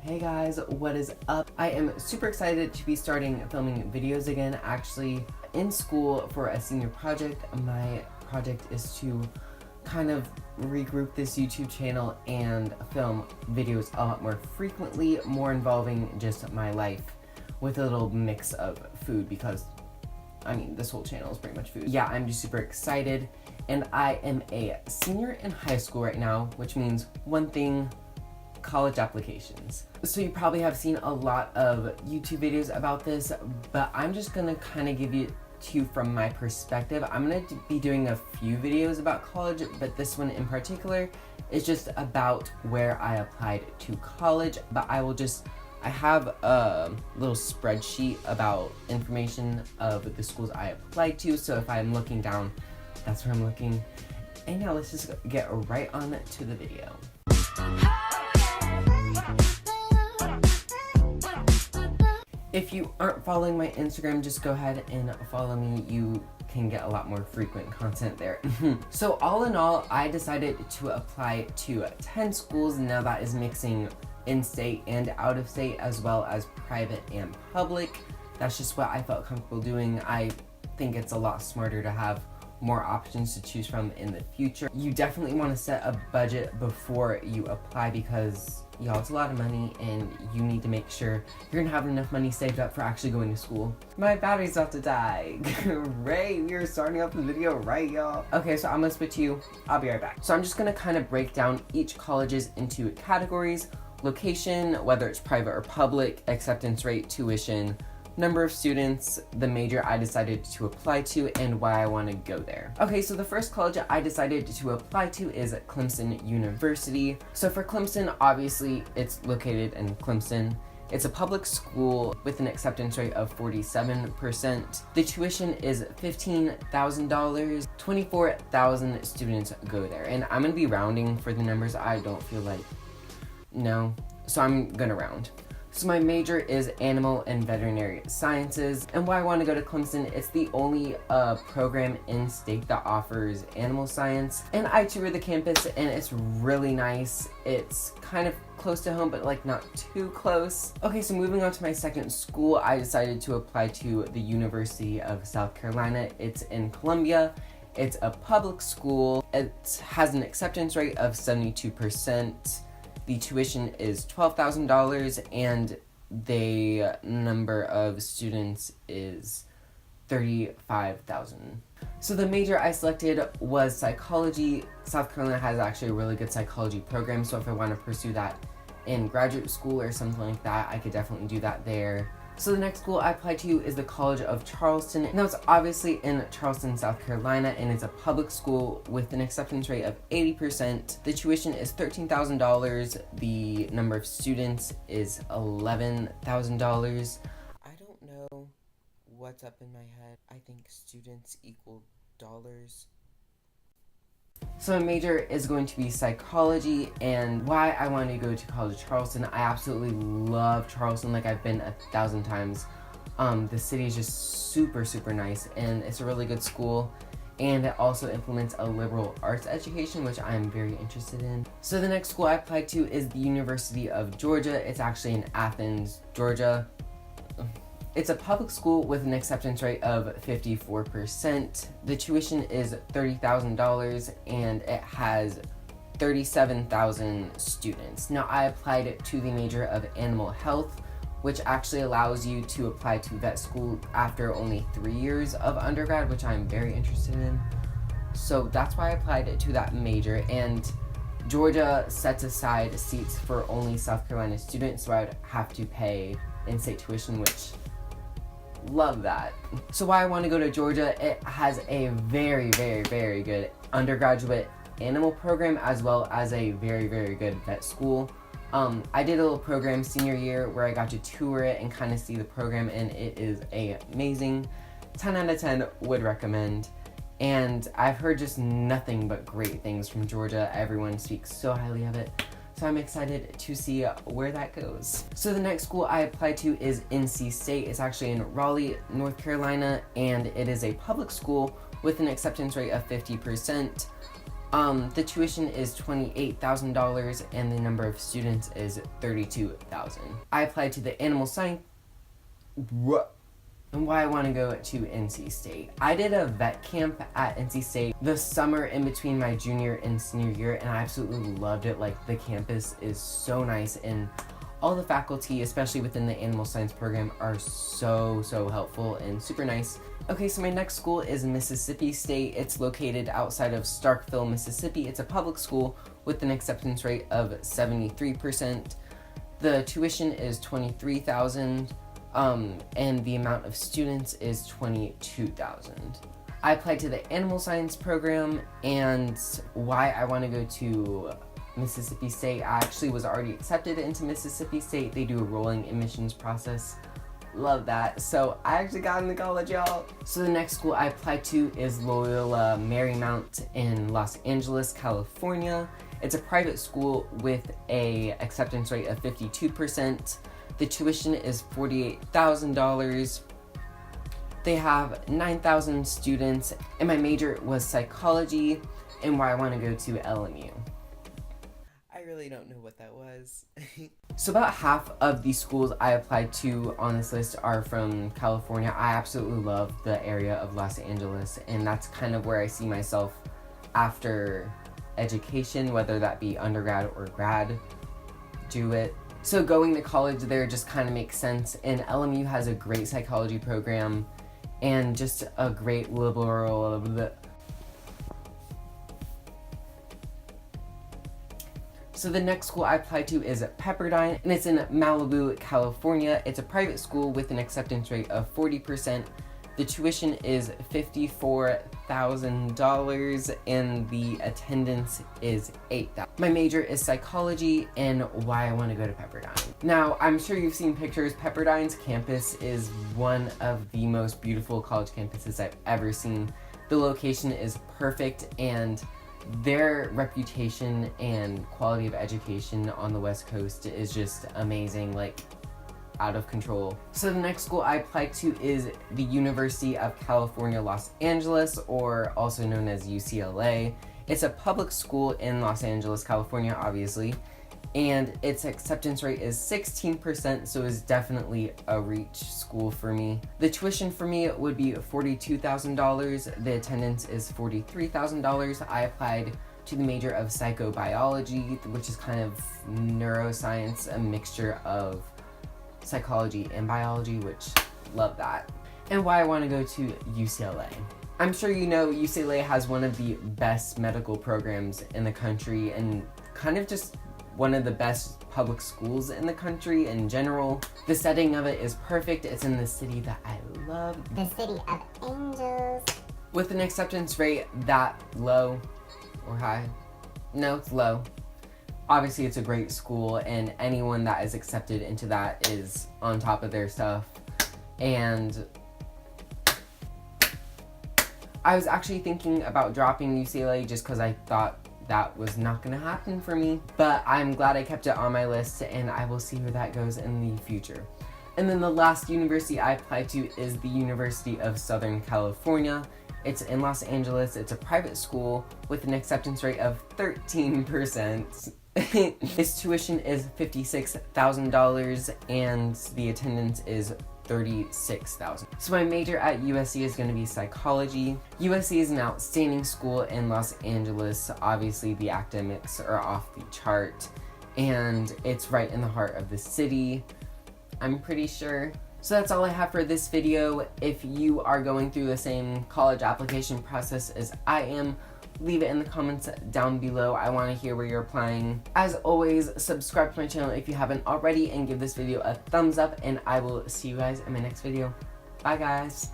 Hey guys, what is up? I am super excited to be starting filming videos again. Actually, in school for a senior project, my project is to kind of regroup this YouTube channel and film videos a lot more frequently, more involving just my life with a little mix of food because, I mean, this whole channel is pretty much food. Yeah, I'm just super excited, and I am a senior in high school right now, which means one thing: college applications. So you probably have seen a lot of YouTube videos about this, but I'm just gonna kind of give you to you from my perspective. I'm gonna be doing a few videos about college, but this one in particular is just about where I applied to college. But I have a little spreadsheet about information of the schools I applied to, so if I'm looking down, that's where I'm looking. And yeah, let's just get right on to the video. If you aren't following my Instagram, just go ahead and follow me. You can get a lot more frequent content there. So all in all, I decided to apply to 10 schools. Now that is mixing in-state and out-of-state, as well as private and public. That's just what I felt comfortable doing. I think it's a lot smarter to have more options to choose from in the future. You definitely want to set a budget before you apply because, y'all, it's a lot of money and you need to make sure you're gonna have enough money saved up for actually going to school. My battery's about to die. Great, we are starting off the video right, y'all. Okay, so I'm gonna switch you. I'll be right back. So I'm just gonna kind of break down each colleges into categories: location, whether it's private or public, acceptance rate, tuition, number of students, the major I decided to apply to, and why I want to go there. Okay, so the first college I decided to apply to is Clemson University. So for Clemson, obviously it's located in Clemson. It's a public school with an acceptance rate of 47%. The tuition is $15,000. 24,000 students go there. And I'm gonna be rounding for the numbers. I don't feel like, no, so I'm gonna round. So my major is animal and veterinary sciences, and why I want to go to Clemson, it's the only program in state that offers animal science, and I toured the campus and it's really nice. It's kind of close to home, but like not too close. Okay, so moving on to my second school, I decided to apply to the University of South Carolina. It's in Columbia. It's a public school. It has an acceptance rate of 72%. The tuition is $12,000 and the number of students is 35,000. So the major I selected was psychology. South Carolina has actually a really good psychology program, so if I want to pursue that in graduate school or something like that, I could definitely do that there. So the next school I applied to is the College of Charleston. Now it's obviously in Charleston, South Carolina, and it's a public school with an acceptance rate of 80%. The tuition is $13,000. The number of students is $11,000. I don't know what's up in my head. I think students equal dollars. So my major is going to be psychology, and why I want to go to College of Charleston, I absolutely love Charleston. Like, I've been 1,000 times. The city is just super, super nice, and it's a really good school, and it also implements a liberal arts education, which I'm very interested in. So the next school I applied to is the University of Georgia. It's actually in Athens, Georgia. It's a public school with an acceptance rate of 54%. The tuition is $30,000 and it has 37,000 students. Now I applied to the major of animal health, which actually allows you to apply to vet school after only 3 years of undergrad, which I'm very interested in. So that's why I applied to that major, and Georgia sets aside seats for only South Carolina students, so I would have to pay in-state tuition, which love that. So why I want to go to Georgia, it has a very, very, very good undergraduate animal program as well as a very, very good vet school. I did a little program senior year where I got to tour it and kind of see the program, and it is amazing. 10 out of 10 would recommend. And I've heard just nothing but great things from Georgia. Everyone speaks so highly of it. So I'm excited to see where that goes. So the next school I applied to is NC State. It's actually in Raleigh, North Carolina, and it is a public school with an acceptance rate of 50%. The tuition is $28,000 and the number of students is 32,000. I applied to the animal science. And why I want to go to NC State. I did a vet camp at NC State the summer in between my junior and senior year, and I absolutely loved it. Like, the campus is so nice, and all the faculty, especially within the animal science program, are so helpful and super nice. Okay, so my next school is Mississippi State. It's located outside of Starkville, Mississippi. It's a public school with an acceptance rate of 73%. The tuition is $23,000. And the amount of students is 22,000. I applied to the animal science program, and why I want to go to Mississippi State, I actually was already accepted into Mississippi State. They do a rolling admissions process. Love that. So I actually got into college, y'all. So the next school I applied to is Loyola Marymount in Los Angeles, California. It's a private school with a acceptance rate of 52%. The tuition is $48,000. They have 9,000 students, and my major was psychology, and why I want to go to LMU. I really don't know what that was. So about half of the schools I applied to on this list are from California. I absolutely love the area of Los Angeles, and that's kind of where I see myself after education, whether that be undergrad or grad. Do it. So going to college there just kind of makes sense, and LMU has a great psychology program and just a great liberal. So the next school I applied to is Pepperdine, and it's in Malibu, California. It's a private school with an acceptance rate of 40%. The tuition is $54,000 and the attendance is 8,000. My major is psychology, and why I want to go to Pepperdine. Now, I'm sure you've seen pictures. Pepperdine's campus is one of the most beautiful college campuses I've ever seen. The location is perfect, and their reputation and quality of education on the West Coast is just amazing. Like, out of control. So the next school I applied to is the University of California, Los Angeles, or also known as UCLA. It's a public school in Los Angeles, California, obviously, and its acceptance rate is 16%, so it's definitely a reach school for me. The tuition for me would be $42,000. The attendance is $43,000. I applied to the major of psychobiology, which is kind of neuroscience, a mixture of psychology and biology, which love that. And why I want to go to UCLA. I'm sure you know UCLA has one of the best medical programs in the country, and kind of just one of the best public schools in the country in general. The setting of it is perfect. It's in the city that I love, the city of angels. With an acceptance rate that low or high. No, it's low. Obviously, it's a great school, and anyone that is accepted into that is on top of their stuff. And I was actually thinking about dropping UCLA just because I thought that was not going to happen for me. But I'm glad I kept it on my list, and I will see where that goes in the future. And then the last university I applied to is the University of Southern California. It's in Los Angeles. It's a private school with an acceptance rate of 13%. Its tuition is $56,000 and the attendance is 36,000. So my major at USC is going to be psychology. USC is an outstanding school in Los Angeles. Obviously, the academics are off the chart, and it's right in the heart of the city, I'm pretty sure. So that's all I have for this video. If you are going through the same college application process as I am, leave it in the comments down below. I want to hear where you're applying. As always, subscribe to my channel if you haven't already, and give this video a thumbs up, and I will see you guys in my next video. Bye, guys.